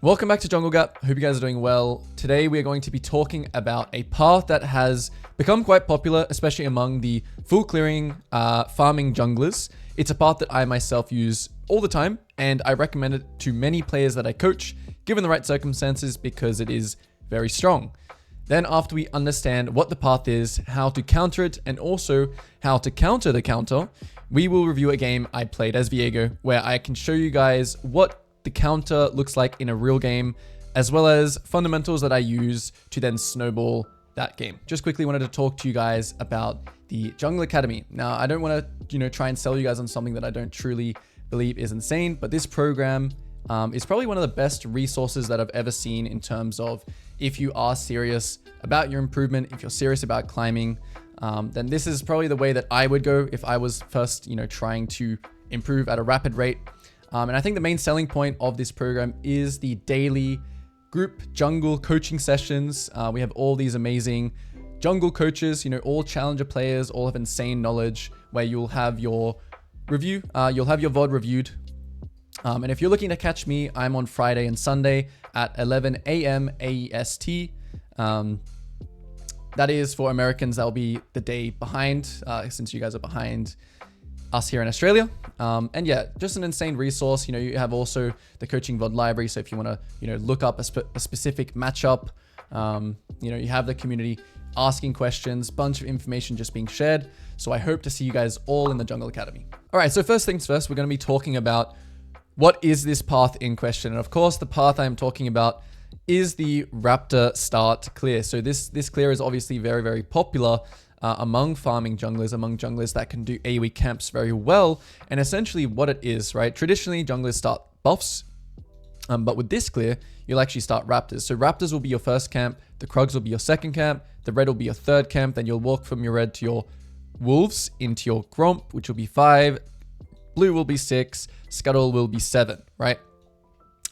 Welcome back to Jungle Gap. Hope you guys are doing well. Today we are going to be talking about a path that has become quite popular, especially among the full clearing farming junglers. It's a path that I myself use all the time, and I recommend it to many players that I coach, given the right circumstances, because it is very strong. Then after we understand what the path is, how to counter it, and also how to counter the counter, we will review a game I played as Viego, where I can show you guys what the counter looks like in a real game, as well as fundamentals that I use to then snowball that game. Just quickly wanted to talk to you guys about the Jungle Academy. Now, I don't want to, try and sell you guys on something that I don't truly believe is insane, but this program is probably one of the best resources that I've ever seen in terms of if you are serious about your improvement, if you're serious about climbing, then this is probably the way that I would go if I was first, trying to improve at a rapid rate. And I think the main selling point of this program is the daily group jungle coaching sessions. We have all these amazing jungle coaches, all challenger players, all have insane knowledge, where you'll have your review, you'll have your VOD reviewed. And if you're looking to catch me, I'm on Friday and Sunday at 11 a.m. AEST. That is for Americans, that'll be the day behind, since you guys are behind us here in Australia. And yeah, just an insane resource. You have also the coaching VOD library. So if you want to, look up a specific matchup, you have the community asking questions, bunch of information just being shared. So I hope to see you guys all in the Jungle Academy. All right, so first things first, we're going to be talking about what is this path in question. And of course, the path I'm talking about is the Raptor start clear. So this clear is obviously very, very popular among farming junglers, among junglers that can do AoE camps very well. And essentially what it is, right? Traditionally, junglers start buffs, but with this clear, you'll actually start Raptors. So Raptors will be your first camp, the Krugs will be your second camp, the red will be your third camp, then you'll walk from your red to your Wolves into your Gromp, which will be 5, blue will be 6, Scuttle will be 7, right?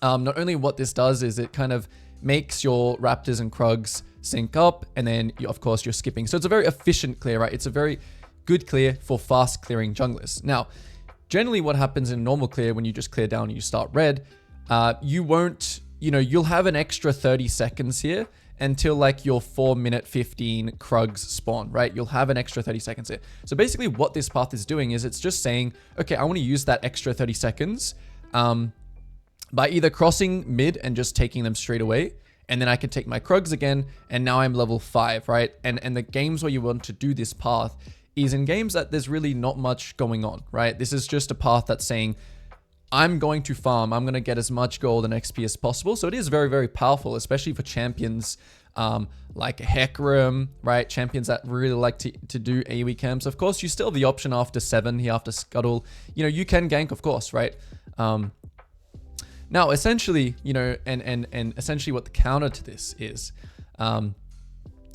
Not only what this does is it kind of makes your Raptors and Krugs sync up, and then of course you're skipping. So it's a very efficient clear, right? It's a very good clear for fast clearing junglers. Now, generally what happens in normal clear when you just clear down and you start red, you won't, you'll have an extra 30 seconds here until like your 4-minute 15 Krugs spawn, right? You'll have an extra 30 seconds here. So basically what this path is doing is it's just saying, okay, I want to use that extra 30 seconds by either crossing mid and just taking them straight away, and then I can take my Krugs again, and now I'm level 5, right? And the games where you want to do this path is in games that there's really not much going on, right? This is just a path that's saying, I'm going to farm, I'm going to get as much gold and XP as possible. So it is very, very powerful, especially for champions like Hecarim, right? Champions that really like to do AoE camps. Of course, you still have the option after 7 here, after Scuttle. You can gank, of course, right? Now, essentially, and essentially what the counter to this is,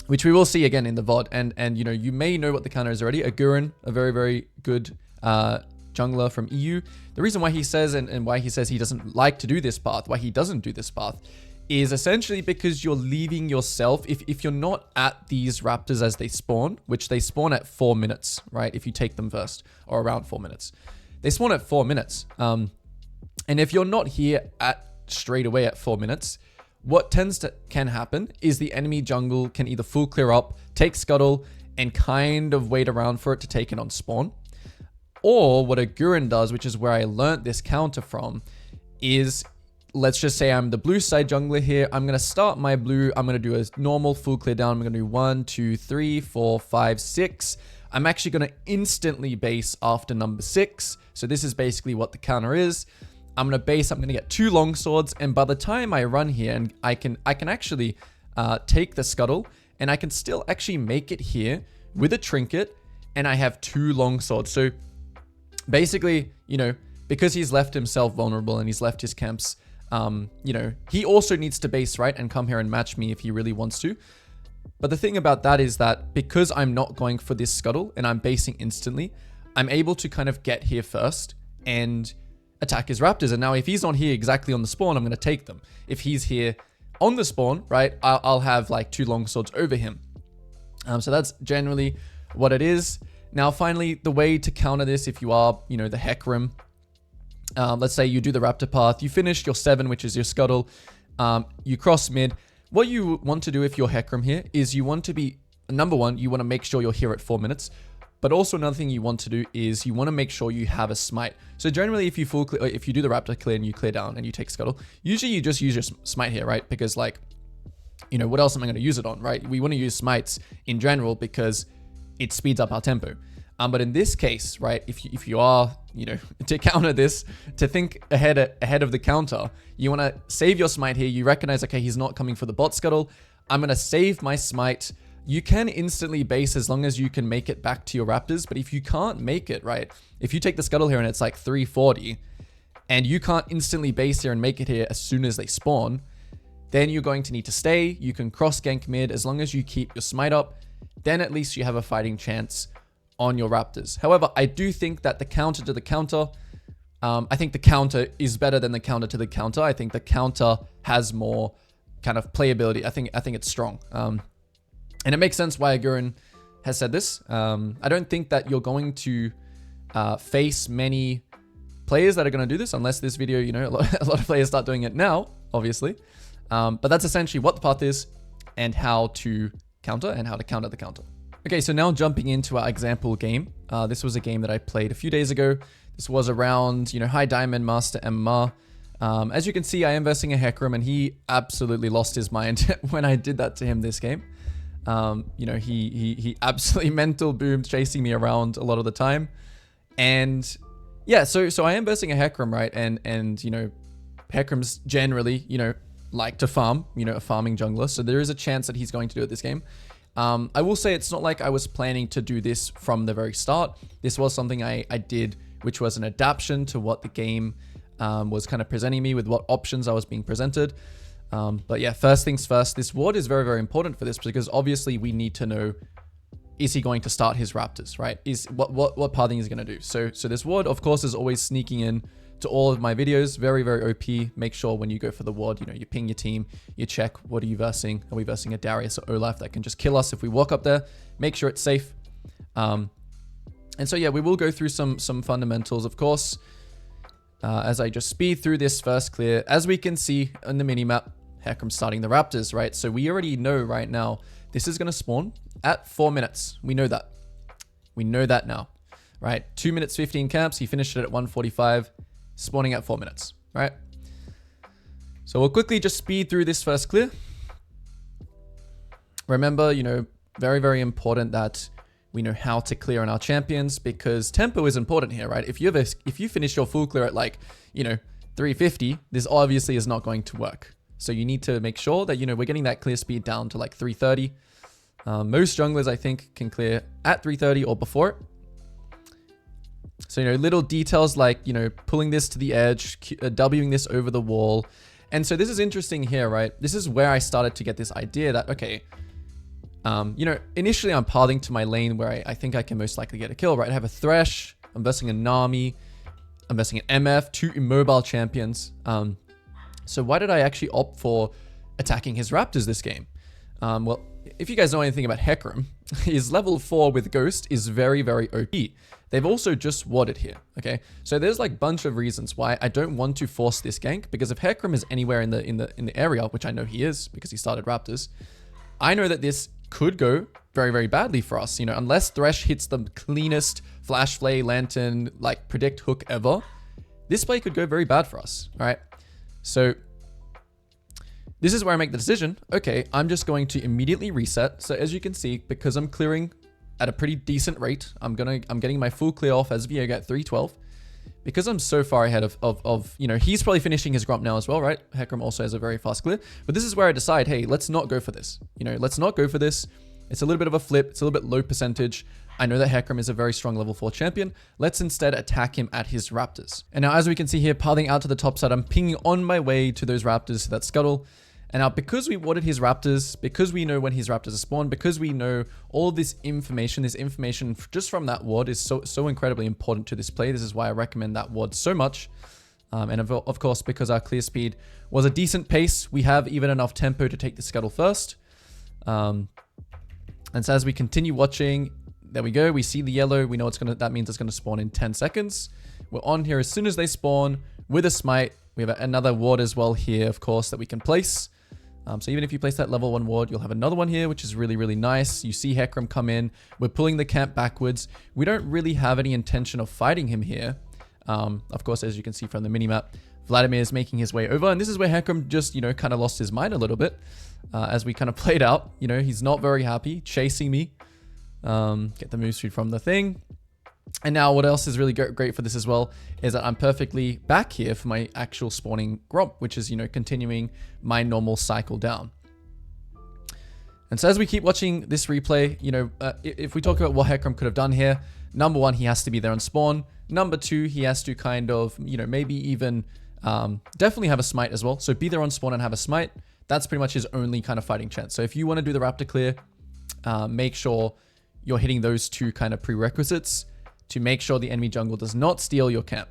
which we will see again in the VOD, and you may know what the counter is already. Agurin, a very, very good jungler from EU. The reason why he says, and why he says he doesn't like to do this path, why he doesn't do this path, is essentially because you're leaving yourself, if you're not at these Raptors as they spawn, which they spawn at 4 minutes, right? If you take them first, or around 4 minutes. They spawn at 4 minutes. And if you're not here at straight away at 4 minutes, what can happen is the enemy jungle can either full clear up, take Scuttle, and kind of wait around for it to take it on spawn. Or what a Gurren does, which is where I learned this counter from, is let's just say I'm the blue side jungler here. I'm going to start my blue. I'm going to do a normal full clear down. I'm going to do 1, 2, 3, 4, 5, 6. I'm actually going to instantly base after number 6. So this is basically what the counter is. I'm going to base, I'm going to get 2 long swords, and by the time I run here, and I can actually take the Scuttle, and I can still actually make it here with a trinket, and I have 2 long swords. So basically, because he's left himself vulnerable and he's left his camps, he also needs to base, right, and come here and match me if he really wants to. But the thing about that is that because I'm not going for this Scuttle and I'm basing instantly, I'm able to kind of get here first and attack his Raptors. And now if he's not here exactly on the spawn, I'm going to take them. If he's here on the spawn, right, I'll have like 2 long swords over him. So that's generally what it is. Now, finally, the way to counter this, if you are, the Hecarim, let's say you do the Raptor path, you finish your 7, which is your Scuttle, You cross mid. What you want to do if you're Hecarim here is you want to be, number one, you want to make sure you're here at 4 minutes. But also another thing you want to do is you want to make sure you have a smite. So generally, if you full clear, if you do the raptor clear and you clear down and you take scuttle, usually you just use your smite here, right? Because like, you know, what else am I going to use it on, right? We want to use smites in general because it speeds up our tempo. But in this case, right, if you are, you know, to counter this, to think ahead of the counter, you want to save your smite here. You recognize, okay, he's not coming for the bot scuttle. I'm going to save my smite. You can instantly base as long as you can make it back to your raptors. But if you can't make it, right, if you take the scuttle here and it's like 340 and you can't instantly base here and make it here as soon as they spawn, then you're going to need to stay. You can cross gank mid as long as you keep your smite up. Then at least you have a fighting chance on your raptors. However, I do think that the counter to the counter, I think the counter is better than the counter to the counter. I think the counter has more kind of playability. I think it's strong. And it makes sense why Gurren has said this. I don't think that you're going to face many players that are going to do this unless this video, you know, a lot of players start doing it now, obviously. But that's essentially what the path is and how to counter and how to counter the counter. Okay, so now jumping into our example game. This was a game that I played a few days ago. This was around, you know, High Diamond Master MMR. As you can see, I am versing a Hecarim and he absolutely lost his mind when I did that to him this game. You know, he absolutely mental boomed chasing me around a lot of the time. And yeah, so I am versing a Hecarim, right? And you know, Hecarims generally, you know, like to farm, you know, a farming jungler. So there is a chance that he's going to do it this game. I will say it's not like I was planning to do this from the very start. This was something I did, which was an adaptation to what the game was kind of presenting me with, what options I was being presented. But yeah, first things first, this ward is very, very important for this because obviously we need to know, is he going to start his raptors, right? Is what pathing is he going to do? So this ward, of course, is always sneaking in to all of my videos. Very, very OP. Make sure when you go for the ward, you know, you ping your team, you check, what are you versing? Are we versing a Darius or Olaf that can just kill us if we walk up there? Make sure it's safe. And so yeah, we will go through some fundamentals, of course. As I just speed through this first clear, as we can see on the minimap, Hecarim starting the raptors, right? So we already know right now, this is going to spawn at 4 minutes. We know that. We know that now, right? 2 minutes, 15 camps. He finished it at 1:45, spawning at 4 minutes, right? So we'll quickly just speed through this first clear. Remember, you know, very, very important that we know how to clear on our champions because tempo is important here, right? If you finish your full clear at like, you know, 350, this obviously is not going to work. So you need to make sure that, you know, we're getting that clear speed down to like 330. Most junglers, I think, can clear at 330 or before it. So, you know, little details like, you know, pulling this to the edge, Wing this over the wall. And so this is interesting here, right? This is where I started to get this idea that, okay, you know, initially I'm pathing to my lane where I think I can most likely get a kill, right? I have a Thresh, I'm versing a Nami, I'm versing an MF, 2 immobile champions. So why did I actually opt for attacking his raptors this game? Well, if you guys know anything about Hecarim, his level 4 with Ghost is very, very OP. They've also just warded here, okay? So there's like a bunch of reasons why I don't want to force this gank, because if Hecarim is anywhere in the area, which I know he is because he started raptors, I know that this could go very, very badly for us, you know, unless Thresh hits the cleanest Flash Flay, Lantern, like predict hook ever, this play could go very bad for us, right? So this is where I make the decision. Okay, I'm just going to immediately reset. So as you can see, because I'm clearing at a pretty decent rate, I'm getting my full clear off as Viega at 312. Because I'm so far ahead of you know, he's probably finishing his Gromp now as well, right? Hecarim also has a very fast clear. But this is where I decide, hey, let's not go for this. You know, let's not go for this. It's a little bit of a flip. It's a little bit low percentage. I know that Hecarim is a very strong level 4 champion. Let's instead attack him at his raptors. And now as we can see here, pathing out to the top side, I'm pinging on my way to those raptors, to that scuttle. And now because we warded his raptors, because we know when his raptors are spawned, because we know all this information just from that ward is so incredibly important to this play. This is why I recommend that ward so much. And of course, because our clear speed was a decent pace, we have even enough tempo to take the scuttle first. And so as we continue watching, there we go. We see the yellow. We know that means it's gonna spawn in 10 seconds. We're on here as soon as they spawn with a smite. We have another ward as well here, of course, that we can place. So even if you place that level 1 ward, you'll have another one here, which is really, really nice. You see Hecarim come in. We're pulling the camp backwards. We don't really have any intention of fighting him here. Of course, as you can see from the minimap, Vladimir is making his way over. And this is where Hecarim just, kind of lost his mind a little bit. As we kind of played out, he's not very happy, chasing me. Get the move speed from the thing. And now what else is really great for this as well is that I'm perfectly back here for my actual spawning Gromp, which is, continuing my normal cycle down. And so as we keep watching this replay, if we talk about what Hecarim could have done here, number 1, he has to be there on spawn. Number 2, he has to kind of, maybe even definitely have a smite as well. So be there on spawn and have a smite. That's pretty much his only kind of fighting chance. So if you want to do the Raptor clear, make sure you're hitting those 2 kind of prerequisites to make sure the enemy jungle does not steal your camp.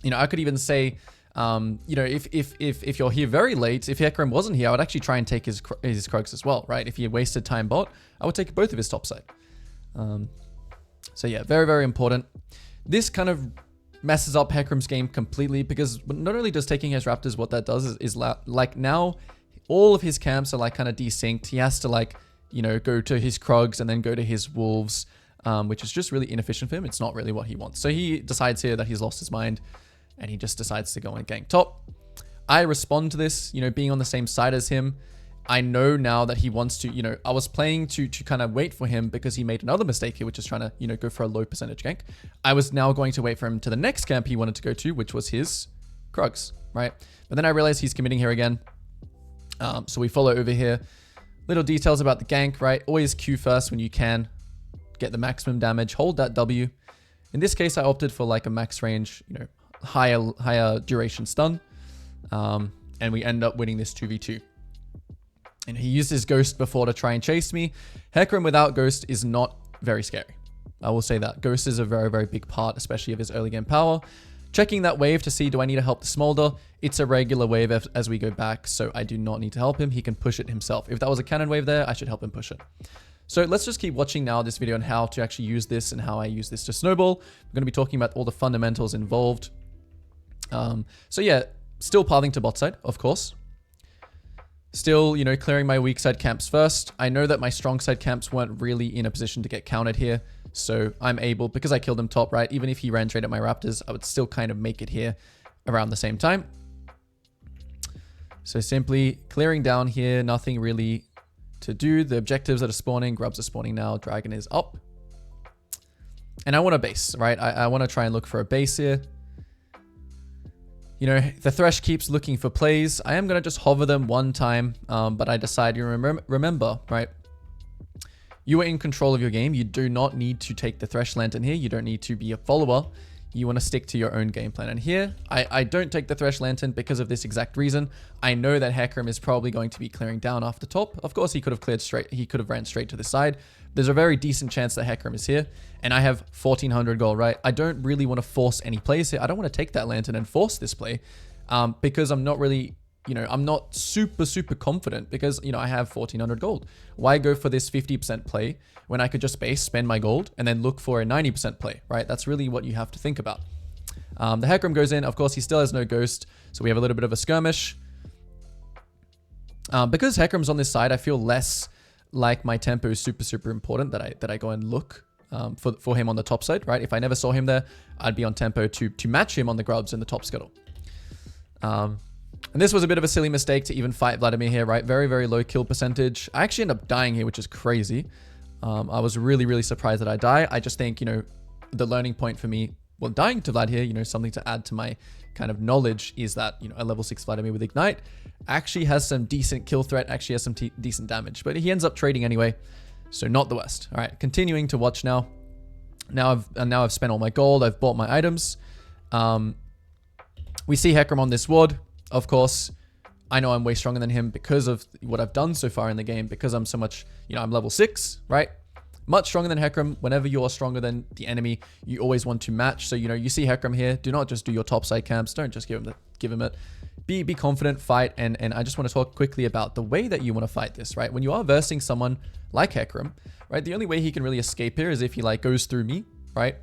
I could even say, if you're here very late, if Hecarim wasn't here, I would actually try and take his Krugs as well, right? If he had wasted time bot, I would take both of his topside. So yeah, very, very important. This kind of messes up Hecarim's game completely because not only does taking his Raptors, what that does is like now all of his camps are like kind of desynced. He has to like, go to his Krugs and then go to his Wolves, which is just really inefficient for him. It's not really what he wants. So he decides here that he's lost his mind and he just decides to go and gank top. I respond to this, being on the same side as him. I know now that he wants to, I was playing to kind of wait for him because he made another mistake here, which is trying to, go for a low percentage gank. I was now going to wait for him to the next camp he wanted to go to, which was his Krugs, right? But then I realized he's committing here again. So we follow over here. Little details about the gank, right? Always Q first when you can. Get the maximum damage, hold that W. In this case, I opted for like a max range, higher duration stun. And we end up winning this 2v2. And he used his Ghost before to try and chase me. Hecarim without Ghost is not very scary. I will say that. Ghost is a very, very big part, especially of his early game power. Checking that wave to see, do I need to help the Smolder? It's a regular wave as we go back, so I do not need to help him. He can push it himself. If that was a cannon wave there, I should help him push it. So let's just keep watching now this video on how to actually use this and how I use this to snowball. We're going to be talking about all the fundamentals involved. So yeah, still pathing to bot side, of course. Still, clearing my weak side camps first. I know that my strong side camps weren't really in a position to get countered here. So I'm able, because I killed him top, right? Even if he ran straight at my Raptors, I would still kind of make it here around the same time. So simply clearing down here, nothing really to do. The objectives that are spawning, grubs are spawning now, dragon is up. And I want a base, right? I want to try and look for a base here. The Thresh keeps looking for plays. I am going to just hover them one time, but I decide, remember, right? You are in control of your game. You do not need to take the Thresh Lantern here. You don't need to be a follower. You want to stick to your own game plan. And here, I don't take the Thresh Lantern because of this exact reason. I know that Hecarim is probably going to be clearing down after top. Of course, he could have cleared straight. He could have ran straight to the side. There's a very decent chance that Hecarim is here. And I have 1400 gold, right? I don't really want to force any plays here. I don't want to take that Lantern and force this play because I'm not really... I'm not super confident because, I have 1400 gold. Why go for this 50% play when I could just base, spend my gold, and then look for a 90% play, right? That's really what you have to think about. The Hecarim goes in. Of course, he still has no Ghost, so we have a little bit of a skirmish. Because Hecarim's on this side, I feel less like my tempo is super important that I go and look for him on the top side, right? If I never saw him there, I'd be on tempo to match him on the grubs in the top scuttle. And this was a bit of a silly mistake to even fight Vladimir here, right? Very, very low kill percentage. I actually end up dying here, which is crazy. I was really surprised that I die. I just think, the learning point for me, well, dying to Vlad here, something to add to my kind of knowledge is that, a level 6 Vladimir with Ignite actually has some decent kill threat, actually has some decent damage. But he ends up trading anyway, so not the worst. All right, continuing to watch now. Now I've spent all my gold. I've bought my items. We see Hecarim on this ward. Of course, I know I'm way stronger than him because of what I've done so far in the game, because I'm so much, I'm level 6, right? Much stronger than Hecarim. Whenever you're stronger than the enemy, you always want to match. So, you see Hecarim here. Do not just do your top side camps. Don't just give him it. Be confident, fight. And I just want to talk quickly about the way that you want to fight this, right? When you are versing someone like Hecarim, right? The only way he can really escape here is if he goes through me, right?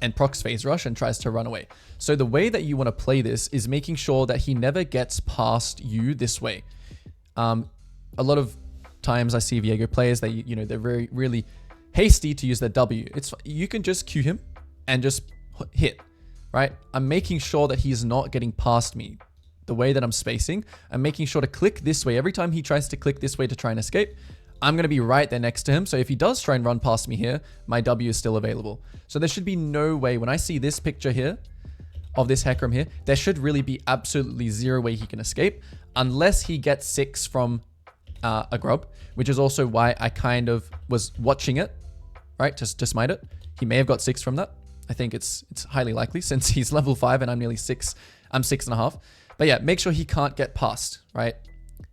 and procs phase rush and tries to run away. So the way that you want to play this is making sure that he never gets past you this way. A lot of times I see Viego players, they're very really hasty to use their W. You can just Q him and just hit, right? I'm making sure that he's not getting past me. The way that I'm spacing, I'm making sure to click this way. Every time he tries to click this way to try and escape, I'm going to be right there next to him. So if he does try and run past me here, my W is still available. So there should be no way, when I see this picture here of this Hecarim here, there should really be absolutely zero way he can escape unless he gets 6 from a grub, which is also why I kind of was watching it, right, to smite it. He may have got 6 from that. I think it's highly likely since he's level 5 and I'm nearly 6. I'm 6.5. But yeah, make sure he can't get past, right?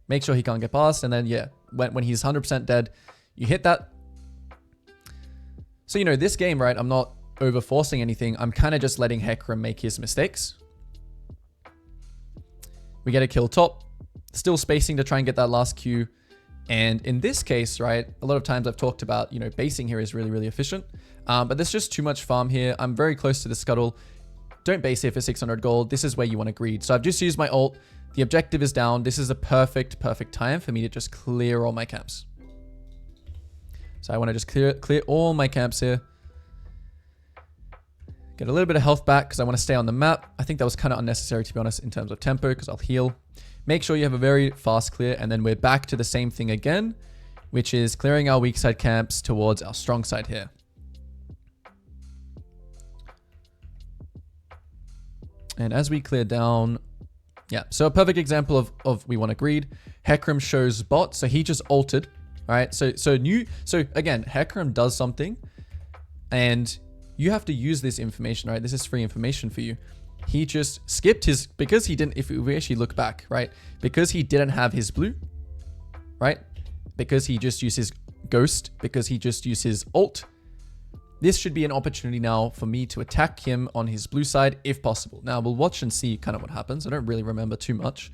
Make sure he can't get past. And then, yeah, when he's 100% dead, you hit that. So, this game, right, I'm not over forcing anything. I'm kind of just letting Hecarim make his mistakes. We get a kill top. Still spacing to try and get that last Q. And in this case, right, a lot of times I've talked about, basing here is really, really efficient. But there's just too much farm here. I'm very close to the scuttle. Don't base here for 600 gold. This is where you want to greed. So I've just used my ult. The objective is down. This is a perfect time for me to just clear all my camps. So I want to just clear all my camps here. Get a little bit of health back because I want to stay on the map. I think that was kind of unnecessary, to be honest, in terms of tempo, because I'll heal. Make sure you have a very fast clear, and then we're back to the same thing again, which is clearing our weak side camps towards our strong side here. And as we clear down, yeah, so a perfect example of we want to greed. Hecarim shows bot, so he just ulted, right? So again, Hecarim does something, and you have to use this information, right? This is free information for you. He just skipped his, because he didn't, if we actually look back, right? Because he didn't have his blue, right? Because he just used his ghost, because he just used his ult. This should be an opportunity now for me to attack him on his blue side, if possible. Now, we'll watch and see kind of what happens. I don't really remember too much.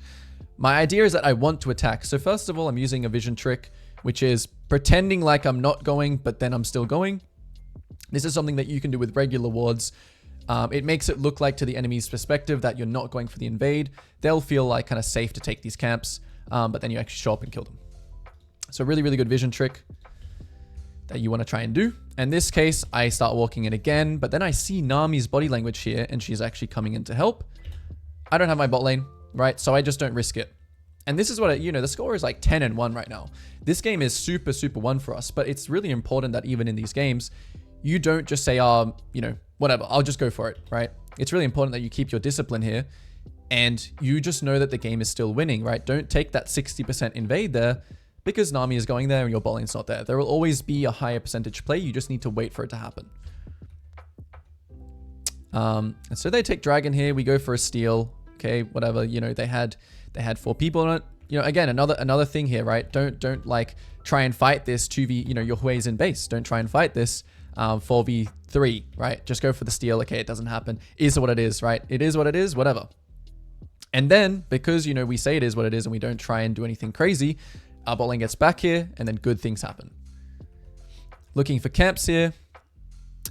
My idea is that I want to attack. So first of all, I'm using a vision trick, which is pretending like I'm not going, but then I'm still going. This is something that you can do with regular wards. It makes it look like to the enemy's perspective that you're not going for the invade. They'll feel like kind of safe to take these camps, but then you actually show up and kill them. So really, really good vision trick that you want to try and do. In this case, I start walking in again, but then I see Nami's body language here, and she's actually coming in to help. I don't have my bot lane, right? So I just don't risk it. And this is what, the score is like 10-1 right now. This game is super, super 1 for us, but it's really important that even in these games, you don't just say, whatever, I'll just go for it, right? It's really important that you keep your discipline here, and you just know that the game is still winning, right? Don't take that 60% invade there, because Nami is going there and your bot lane's not there. There will always be a higher percentage play. You just need to wait for it to happen. And so they take dragon here. We go for a steal. Okay, whatever. They had 4 people on it. Again, another thing here, right? Don't like try and fight this 2v. Your Hui's in base. Don't try and fight this 4v3, right? Just go for the steal. Okay, it doesn't happen. Is what it is, right? It is what it is. Whatever. And then because we say it is what it is, and we don't try and do anything crazy. Our bot lane gets back here, and then good things happen. Looking for camps here.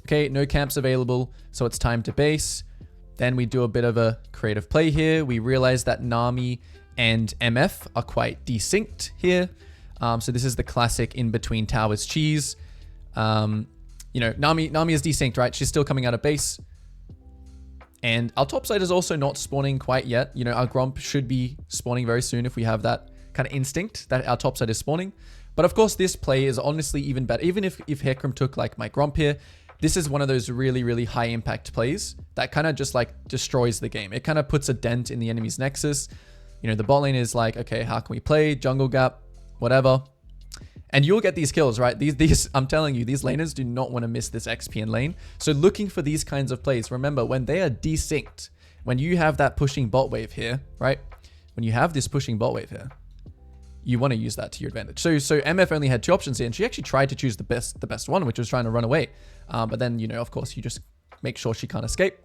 Okay, no camps available, so it's time to base. Then we do a bit of a creative play here. We realize that Nami and MF are quite desynced here. So this is the classic in-between towers cheese. Nami is desynced, right? She's still coming out of base. And our top side is also not spawning quite yet. Our Gromp should be spawning very soon if we have that kind of instinct that our top side is spawning. But of course, this play is honestly even better. Even if Hecarim took like my Gromp here, this is one of those really, really high impact plays that kind of just like destroys the game. It kind of puts a dent in the enemy's nexus. The bot lane is like, okay, how can we play? Jungle gap, whatever. And you'll get these kills, right? These I'm telling you, these laners do not want to miss this XP in lane. So looking for these kinds of plays, remember when they are desynced, when you have that pushing bot wave here, right? When you have this pushing bot wave here, you want to use that to your advantage. So MF only had 2 options here, and she actually tried to choose the best one, which was trying to run away. But then, of course, you just make sure she can't escape,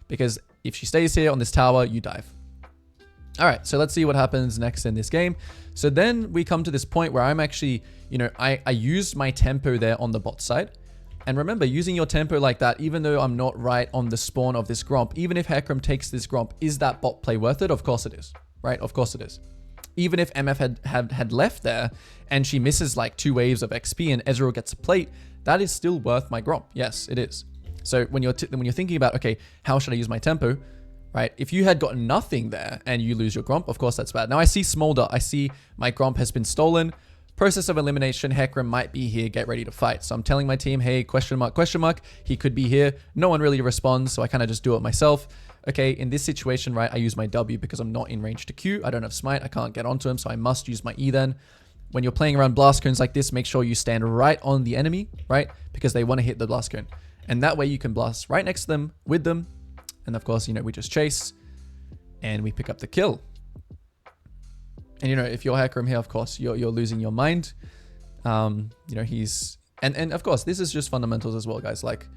because if she stays here on this tower, you dive. All right, so let's see what happens next in this game. So then we come to this point where I'm actually, I used my tempo there on the bot side. And remember, using your tempo like that, even though I'm not right on the spawn of this Gromp, even if Hecarim takes this Gromp, is that bot play worth it? Of course it is, right? Of course it is. Even if MF had left there and she misses like 2 waves of XP and Ezreal gets a plate, that is still worth my Gromp. Yes, it is. So when you're thinking about, okay, how should I use my tempo, right? If you had got nothing there and you lose your Gromp, of course that's bad. Now I see Smolder. I see my Gromp has been stolen. Process of elimination, Hecarim might be here, get ready to fight. So I'm telling my team, hey, question mark, he could be here. No one really responds, so I kind of just do it myself. Okay, in this situation, right, I use my W because I'm not in range to Q. I don't have Smite, I can't get onto him, so I must use my E then. When you're playing around blast cones like this, make sure you stand right on the enemy, right? Because they want to hit the blast cone. And that way you can blast right next to them, with them. And of course, you know, we just chase and we pick up the kill. And, you know, if you're Hecarim here, of course, you're losing your mind. You know, he's... And of course, this is just fundamentals as well, guys. Like,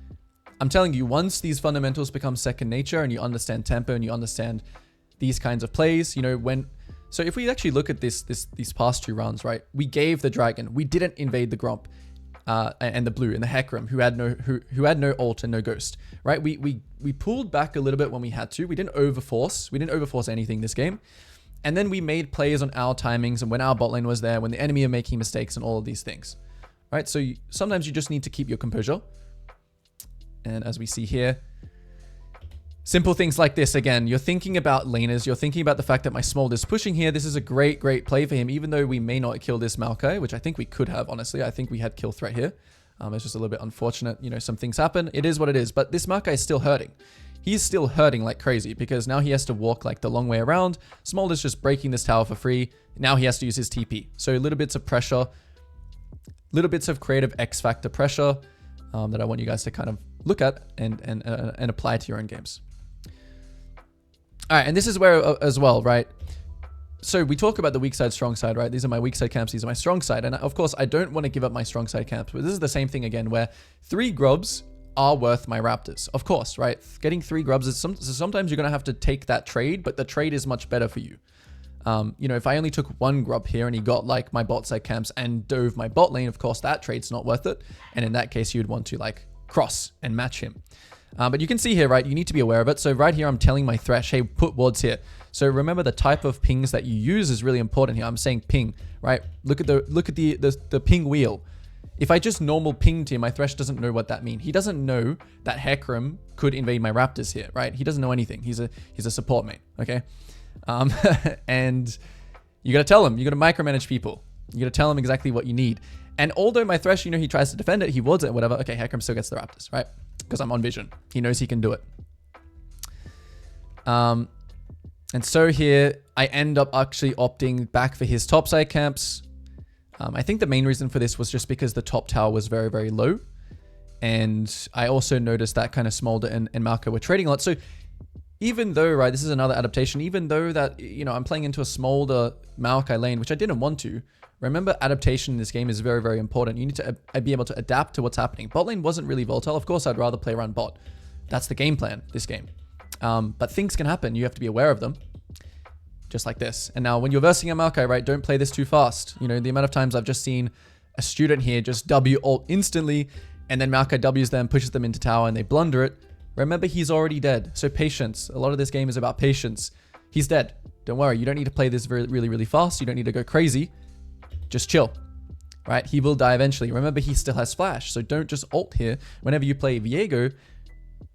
I'm telling you, once these fundamentals become second nature and you understand tempo and you understand these kinds of plays, you know, when... So if we actually look at these past 2 rounds, right? We gave the dragon. We didn't invade the Gromp and the blue and the Hecarim, who had no ult and no ghost, right? We pulled back a little bit when we had to. We didn't overforce. We didn't overforce anything this game. And then we made plays on our timings and when our bot lane was there, when the enemy are making mistakes and all of these things, right? So sometimes you just need to keep your composure. And as we see here, simple things like this. Again, you're thinking about laners. You're thinking about the fact that my Smolder is pushing here. This is a great play for him, even though we may not kill this Maokai, which I think we could have, honestly. I think we had kill threat here. It's just a little bit unfortunate. You know, some things happen. It is what it is. But this Maokai is still hurting. He's still hurting like crazy because now he has to walk like the long way around. Smolder's just breaking this tower for free. Now he has to use his TP. So little bits of pressure, little bits of creative X factor pressure that I want you guys to kind of look at and apply to your own games. All right, and this is where as well, right? So we talk about the weak side, strong side, right? These are my weak side camps. These are my strong side. And of course, I don't want to give up my strong side camps. But this is the same thing again, where 3 grubs are worth my Raptors. Of course, right? Getting 3 grubs is sometimes you're going to have to take that trade, but the trade is much better for you. You know, if I only took 1 grub here and he got like my bot side camps and dove my bot lane, of course, that trade's not worth it. And in that case, you'd want to like cross and match him. But you can see here, right? You need to be aware of it. So right here, I'm telling my Thresh, hey, put wards here. So remember the type of pings that you use is really important here. I'm saying ping, right? Look at the ping wheel. If I just normal pinged him, my Thresh doesn't know what that means. He doesn't know that Hecarim could invade my Raptors here, right? He doesn't know anything. He's a support main, okay? And you got to tell him. You got to micromanage people. You got to tell him exactly what you need. And although my Thresh, you know, he tries to defend it, he wards it, whatever. Okay, Hecarim still gets the Raptors, right? Because I'm on vision. He knows he can do it. And so here, I end up actually opting back for his topside camps. I think the main reason for this was just because the top tower was very, very low. And I also noticed that kind of Smolder and Malka were trading a lot. So even though, right, this is another adaptation, even though that, you know, I'm playing into a Smolder Maokai lane, which I didn't want to, remember adaptation in this game is very, very important. You need to be able to adapt to what's happening. Bot lane wasn't really volatile. Of course, I'd rather play around bot. That's the game plan, this game. But things can happen. You have to be aware of them. Just like this. And now when you're versing a Maokai, right, don't play this too fast. You know, the amount of times I've just seen a student here just W ult instantly, and then Maokai Ws them, pushes them into tower, and they blunder it. Remember, he's already dead. So patience. A lot of this game is about patience. He's dead. Don't worry. You don't need to play this really, really fast. You don't need to go crazy. Just chill. Right? He will die eventually. Remember, he still has flash. So don't just ult here. Whenever you play Viego,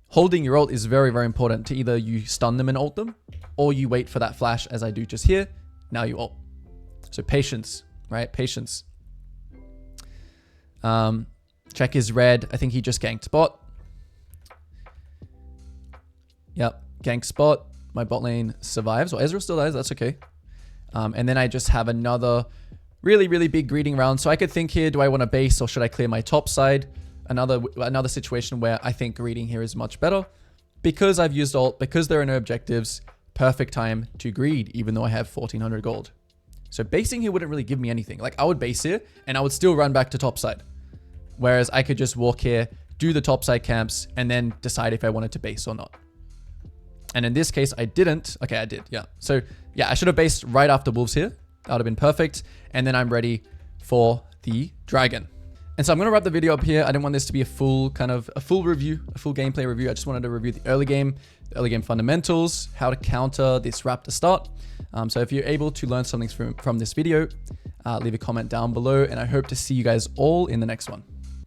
holding your ult is very, very important to either you stun them and ult them, or you wait for that flash as I do just here. Now you ult. So patience, right? Patience. Check his red. I think he just ganked bot. Yep, gank spot. My bot lane survives. Well, Ezreal still dies. That's okay. And then I just have another really, really big greeting round. So I could think here, do I want to base or should I clear my top side? Another situation where I think greeting here is much better. Because I've used ult, because there are no objectives, perfect time to greed, even though I have 1400 gold. So basing here wouldn't really give me anything. Like I would base here and I would still run back to top side. Whereas I could just walk here, do the top side camps, and then decide if I wanted to base or not. And in this case, I didn't. Okay, I did. Yeah. So yeah, I should have based right after wolves here. That would have been perfect. And then I'm ready for the dragon. And so I'm going to wrap the video up here. I didn't want this to be a full review, a full gameplay review. I just wanted to review the early game fundamentals, how to counter this raptor start. So if you're able to learn something from this video, leave a comment down below, and I hope to see you guys all in the next one.